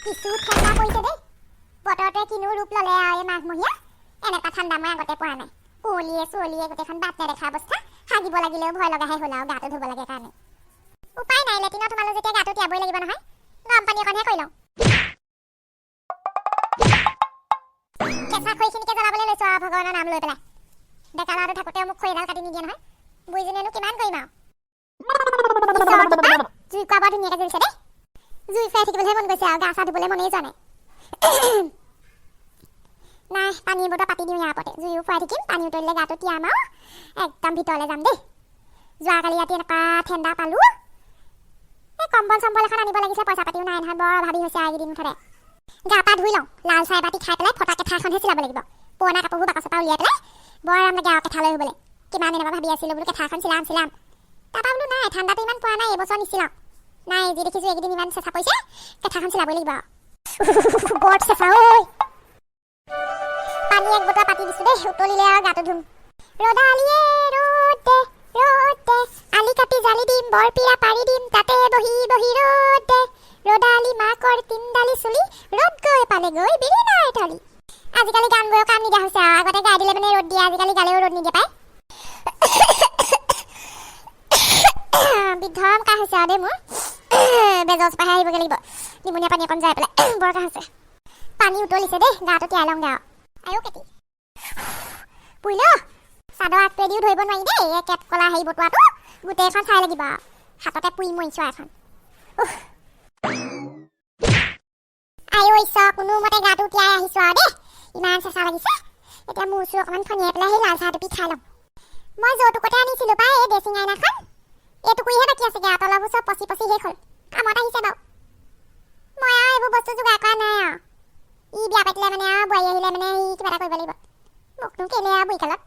কিছু ঠাণ্ডা পৰিছে দেই। বতৰতে কিনো ৰূপ ল'লে আৰু এই মাঘমহীয়া। এনেকুৱা ঠাণ্ডা মই আগতে পোৱা নাই। কুঁৱলীয়ে চুঁৱলীয়ে গোটেইখন বাট নেদেখা অৱস্থা। হাগিব লাগিলেও ভয় লগাহে হ'ল আৰু গাটো ধুব লাগে কাৰণে। উপায় নাই, লেটিনত তোমালোক যেতিয়া গাটো তিয়াবই লাগিব নহয়। গৰম পানী অকণহে কৰি লওঁ। কেঁচা খৰিখিনিকে জ্বলাবলৈ লৈছোঁ আৰু ভগৱানৰ নাম লৈ পেলাই। ডেকা ল'ৰাটো থাকোঁতেও মোক খৰি এডাল কাটি নিদিয়ে নহয়। বুঢ়ীজনীয়েনো কিমান কৰিম আৰু। জুই কোৱা বৰ ধুনীয়াকৈ জ্বলিছে দেই। জুই ফুৱাই থাকিবলৈহে মন গৈছে আৰু গা চা ধুবলৈ মনেই যোৱা নাই। নাই, পানীৰ বটল পাতি দিওঁ ইয়াৰ ওপৰতে। জুইও ফুৱাই থাকিম, পানী উতলিলে গাটো তিয়াম আৰু একদম ভিতৰলৈ যাম দেই। যোৱাকালি ৰাতি এনেকুৱা ঠাণ্ডা পালোঁ। এই কম্বল চম্বল এখন আনিব লাগিছে, পইচা পাতিও নাই নহয়। বৰ অভাৱী হৈছে এইকেইদিন মুঠতে। গা পা ধুই লওঁ, লাল চাহ এবাতি খাই পেলাই ফটা কেঁঠা এখনহে চিলাব লাগিব। পুৰণা কাপোৰবোৰ বাকচৰ পৰা উলিয়াই পেলাই বৰ আৰাম লাগে আৰু কেঁঠালৈ শুবলৈ। কিমান দিনৰ পৰা ভাবি আছিলোঁ বোলো কেঁঠা এখন চিলাম। তাৰপৰা বোলো নাই, ঠাণ্ডাটো ইমান পোৱা নাই, এইবছৰ নিচিলাওঁ। নাই, যি দেখিছোঁ এইকেইদিন ইমান চেঁচা পৰিছে, কেঁঠাখন চিলাবই লাগিব আৰু। বৰ চেঁচা ঐ। পানী এক বটল পাতি দিছোঁ দেই, উতলিলে আৰু গাটো ধুম। ৰ'দালিয়ে ৰ'দে ৰ'দে আলি কাটি জালি দিম, বৰপিৰা পাৰি দিম, তাতে বহি বহি ৰ'দে ৰ'দালি মাকৰ তিনডালি চুলি, ৰ'দ গৈ পালে গৈ বিৰি নাই থলি। আজিকালি গান গৈও কাম নিদিয়া হৈছে আৰু। আগতে গাই দিলে মানে ৰ'দ দিয়ে, আজিকালি গালেও ৰ'দ নিদিয়ে পায়। বিধম কাহ হৈছে আৰু দেই মোৰ। বেজৰ চপাহে আহিবগৈ লাগিব। নিমুনীয়া পানী অকণ যাই পেলাই বৰ কাহ হৈছে। পানী উতলিছে দেই, গাটো তিয়াই লওঁগৈ আৰু। আয়ো কেতি পুৰিল চাদৰ আগটোৱেদিও ধৰিব নোৱাৰি দেই। এই কেট কলা হেৰি বটোৱাটো গোটেইখন চাই লাগিব আৰু। হাততে পুৰি মৰিছোঁ এখন। আয়ো ঈশ্বৰ, কোনোমতে গাটো তিয়াই আহিছোঁ আৰু দেই। ইমান চেঁচা লাগিছে। এতিয়া মূৰ চুৰ অকণমান ফনিয়াই পেলাই সেই লাল চাহটো পি খাই লওঁ। মই যৌতুকতে আনিছিলোঁ পাই এই ড্ৰেছিং আইনাখন। এইটুকুৰিহে বাকী আছেগৈ আৰু, তলবোৰ চব পচি পচি শেষ হ'ল। কামত আহিছে বাৰু। মই আৰু এইবোৰ বস্তু যোগাৰ কৰা নাই আৰু। ই বিয়া পাতিলে মানে আৰু বোৱাৰী আহিলে মানে সি কিবা এটা কৰিব লাগিব। মোকনো কেলে আৰু বুঢ়ীকালত।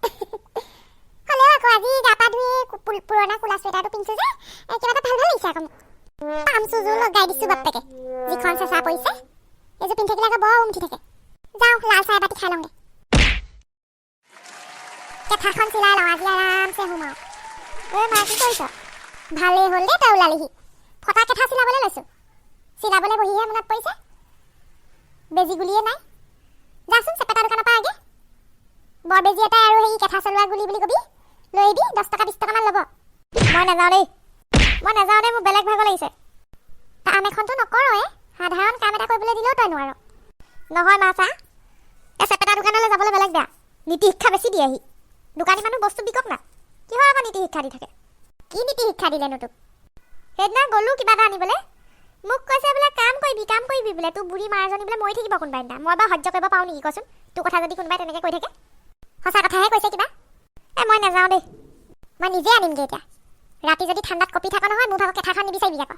হ'লেও আকৌ আজি গা পা ধুই পুৰণা কোলা চুৱেটাৰটো পিন্ধিছোঁ যে কিবা এটা ভাল লাগিছে আকৌ মোক। পাম চুজোৰ লগাই দিছোঁ বাপেকে, যিখন চেঁচা পৰিছে। এইযোৰ পিন্ধি থাকিলে আকৌ বৰ উমঠি থাকে। যাওঁ, লাল চাহ এবাতি খাই লওঁগৈ। কেঁঠাখন চিলাই লওঁ, আজি আৰামছে শুম আৰু। ঐ মা, কি কৰিছ? ভালেই হ'ল দেই তই ওলালিহি। ফটা কেঁঠা চিলাবলৈ লৈছোঁ। চিলাবলৈ বহিহে মনত পৰিছে। বেজি গুলিয়ে নাই। যাচোন চেপেটা দোকানৰ পৰা আগে। বৰ বেজি এটা আৰু সেই কেঁঠা চলোৱা গুলি বুলি কবি, লৈ আহিবি। 10 টকা 20 টকামান ল'ব। মই নাযাওঁ দেই, মোৰ বেলেগ ভাগৰ লাগিছে। কাম এখনতো নকৰোঁৱে, সাধাৰণ কাম এটা কৰিবলৈ দিলেও তই নোৱাৰ। নহয় মা চা, এই চেপেটা দোকানলৈ যাবলৈ বেলেগ বেয়া। নীতি শিক্ষা বেছি দিয়ে আহি। দোকানী মানুহ বস্তু বিকক না, কিহৰ আকৌ নীতি শিক্ষা দি থাকে? কি নীতি শিক্ষা দিলেনো তোক? সেইদিনা গ'লোঁ কিবা এটা আনিবলৈ, মোক কৈছে বোলে কাম কৰিবি বোলে। তোৰ বুঢ়ী মাৰজনী বোলে মৰি থাকিব কোনোবা দিনা। মই বাৰু সহ্য কৰিব পাৰোঁ নেকি কচোন? তোৰ কথা যদি কোনোবাই তেনেকৈ কৈ থাকে। সঁচা কথাহে কৈছে কিবা। মই নাযাওঁ দেই, মই নিজে আনিমগৈ এতিয়া। ৰাতি যদি ঠাণ্ডাত কঁপি থাক নহয়, মোৰ ভাগৰ কেঁঠাখন নিবিচাৰিবি আকৌ।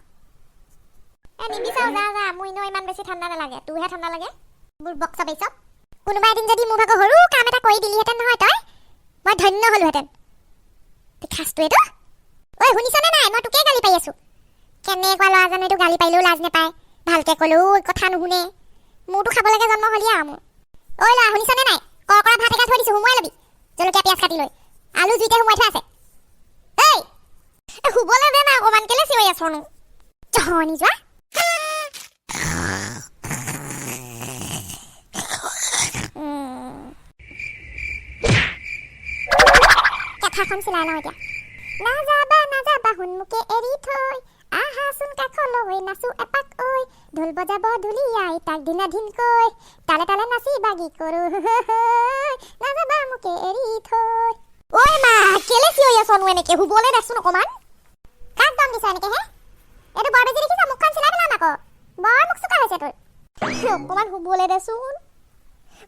নিবিচাৰোঁ, যা। মোৰ এনেও ইমান বেছি ঠাণ্ডা নালাগে, তোৰহে ঠাণ্ডা লাগে। মোৰ বক্স বেচব। কোনোবা এদিন যদি মোৰ ভাগৰ সৰু কাম এটা কৰি দিলিহেঁতেন নহয় তই, মই ধন্য হ'লোহেঁতেন। খাচটোৱেতো ঐ, শুনিছনে নাই? মই তোকে গালি পাৰি আছোঁ। কেনেকুৱা ল'ৰা জানো এইটো, গালি পাৰিলেও লাজ নাপায়, ভালকৈ ক'লেও কথা নুশুনে। মোৰতো খাবলৈকে জন্ম হ'লি আৰু মোৰ। ঐ ল'ৰা, শুনিছনে নাই? কৰকৰা ভাত এগাল থৈ দিছোঁ, সোমোৱাই ল'বি। জলকীয়া পিঁয়াজ কাটি লৈ আলু জুইতে সোমোৱাই থোৱা আছে। শুবলৈ দে না অকণমান, কেলে চিঞৰি আছনো? জহনি যোৱা। কেঁঠাখন চিলাই লওঁ এতিয়া। নাযাবা সন্মুখে এৰি থৈ, আহাচোন কাষলৈ নাচো এপাক ঐ। ঢোল বজাব ঢুলিয়াই তাক দিনাধিনকৈ, তালে তালে নাচি বাগি কৰোঁ। নাযাবা মোকে এৰি থৈ। ঐ মা, কেলে চিঞৰি আছনো এনেকে? শুবলৈ দেচোন অকণমান। কাক দম দিছ এনেকে হে? এইটো বৰ বেজি দেখিছ? মুখখন চিলাই পেলাম আকৌ। বৰ মুখ চোকা হৈছে তোৰ। অকণমান শুবলৈ দেচোন।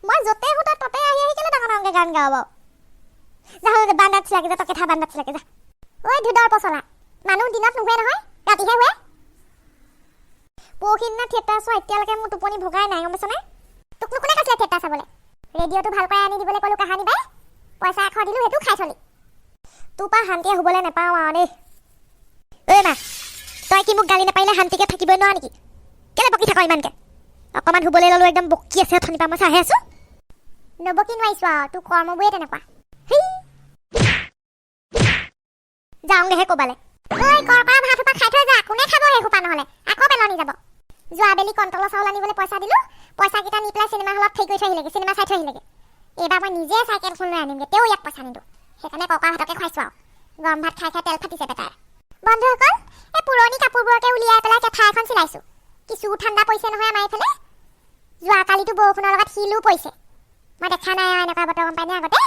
মই য'তে শুতে ততে আহি কেলে ডাঙৰকৈ গান গাওঁ বাৰু? যা বান্দাত চিলাকে যা, তই কেঁঠা বান্দাত চিলাকে যা। ঐ ধুদৰ পচলা, মানুহ দিনত নুশুৱে নহয়, ৰাতিহে শুৱে। পৰহি দিনা থিয়েটাৰ চোৱা, এতিয়ালৈকে মোৰ টোপনি ভগাই নাই, গম পাইছনে? তোকনো কোনে কৈছিলে থিয়েটাৰ চাবলৈ? ৰেডিঅ'টো ভাল কৰি আনি দিবলৈ ক'লোঁ কাহানী বাই, পইচা 100 দিলোঁ, সেইটো খাই থলি। তোৰ পৰা শান্তিয়ে শুবলৈ নাপাওঁ আৰু দেই। ঐ মা, তই কি মোক গালি নাপাৰিলে শান্তিকে থাকিবই নোৱাৰ নেকি? কেলে বকি থাক ইমানকৈ? অকণমান শুবলৈ ল'লোঁ, একদম বকি আছে অথনিৰ পৰা, মই চাই আছোঁ। নবকি নোৱাৰিছোঁ আৰু, তোৰ কৰ্মবোৰে তেনেকুৱা। যাওঁগৈহে ক'বালে। ঐ কৰকৰা ভাত সোপা খাই থৈ যা, কোনে খাব সেই সোপা নহ'লে? আকৌ পেলনি যাব। যোৱাবেলি কণ্ট্ৰলৰ চাউল আনিবলৈ পইচা দিলোঁ, পইচাকেইটা নি পেলাই চিনেমা হলত ঠিক কৰি থৈ আহিলেগৈ, চিনেমা চাই থৈ আহিলেগৈ। এইবাৰ মই নিজে চাইকেলখন লৈ আনিমগৈ, তেও ইয়াক পইচা নিদিওঁ। সেইকাৰণে ককাহঁতকে খুৱাইছোঁ আৰু গৰম ভাত খাই খাই তেল ফাটিছে বেটাৰ। বন্ধুসকল, এই পুৰণি কাপোৰবোৰকে উলিয়াই পেলাই কেঁথা এখন চিলাইছোঁ। কিছু ঠাণ্ডা পৰিছে নহয় আমাৰ এইফালে। যোৱাকালিতো বৰষুণৰ লগত শিলো পৰিছে। মই দেখা নাই আৰু এনেকুৱা বতৰ, গম পাইনে? আগতে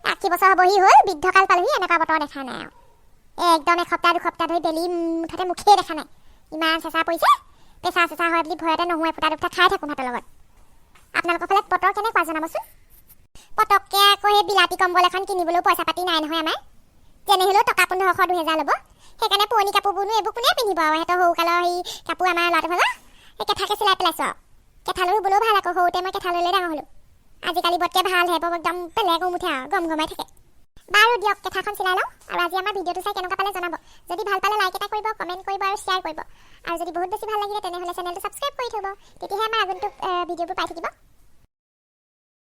80 বছৰ হ'বহি হ'ল, বৃদ্ধকাল পালোহি, এনেকুৱা বতৰ দেখা নাই আৰু একদম এসপ্তাহ দুসপ্তাহ ধৰি বেলি মুঠতে মুখেই দেখা নাই। ইমান চেঁচা পৰিছে, পেঁচা চেঁচা হয় বুলি ভয়তে নহয় ফুটা দুটা খাই থাকোঁ ভাতৰ লগত। আপোনালোকৰ ফালে বতৰ কেনেকুৱা জনাবচোন। পটককৈ আকৌ সেই বিলাতী কম্বল এখন কিনিবলৈও পইচা পাতি নাই নহয় আমাৰ। যেনে হ'লেও টকা 1500 2000 ল'ব। সেইকাৰণে পুৰণি কাপোৰবোৰনো এইবোৰ কোনে পিন্ধিব আৰু। সিহঁতৰ সৰুকালৰ সেই কাপোৰ আমাৰ ল'ৰাটো ভাগৰ সেই কেঁথাকে চিলাই পেলাইছোঁ আৰু। কেঁথালৈ ৰুবলৈও ভাল আকৌ, সৰুতে মই কেঁথা লৈ ডাঙৰ হ'লোঁ। আজিকালি বতকৈ ভাল হে, একদম বেলেগ উঠে আৰু গম গমাই থাকে। বাৰু দিয়ক, কেঁথাখন চিলাই লওঁ। আৰু আজি আমাৰ ভিডিঅ'টো চাই কেনেকুৱা পালে জনাব। যদি ভাল পালে লাইক এটা কৰিব, কমেণ্ট কৰিব আৰু শ্বেয়াৰ কৰিব। আৰু যদি বহুত বেছি ভাল লাগিলে তেনেহ'লে চেনেলটো ছাবস্ক্ৰাইব কৰি থ'ব, তেতিয়াহে আমাৰ আগন্তুক ভিডিঅ'বোৰ পাই থাকিব।